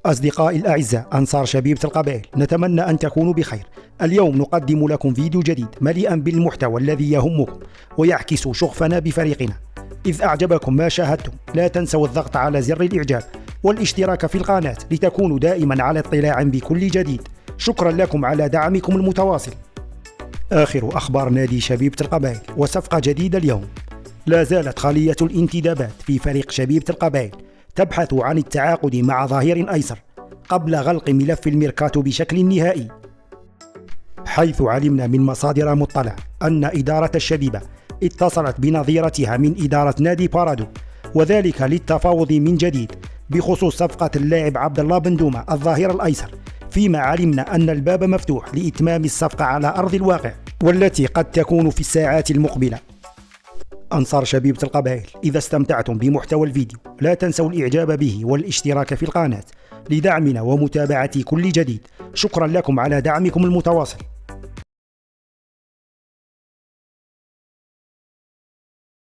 أصدقائي الأعزاء أنصار شبيبة القبائل، نتمنى أن تكونوا بخير. اليوم نقدم لكم فيديو جديد مليئا بالمحتوى الذي يهمكم ويعكس شغفنا بفريقنا. إذ أعجبكم ما شاهدتم لا تنسوا الضغط على زر الإعجاب والاشتراك في القناة لتكونوا دائما على اطلاع بكل جديد. شكرا لكم على دعمكم المتواصل. آخر أخبار نادي شبيبة القبائل وصفقة جديدة اليوم. لا زالت خلية الانتدابات في فريق شبيبة القبائل تبحث عن التعاقد مع ظهير أيسر قبل غلق ملف الميركاتو بشكل نهائي، حيث علمنا من مصادر مطلعة أن إدارة الشبيبة اتصلت بنظيرتها من إدارة نادي بارادو، وذلك للتفاوض من جديد بخصوص صفقة اللاعب عبد الله بن دومة الظهير الأيسر، فيما علمنا أن الباب مفتوح لإتمام الصفقة على أرض الواقع والتي قد تكون في الساعات المقبلة. أنصار شبيبة القبائل، إذا استمتعتم بمحتوى الفيديو لا تنسوا الإعجاب به والاشتراك في القناة لدعمنا ومتابعة كل جديد. شكرا لكم على دعمكم المتواصل.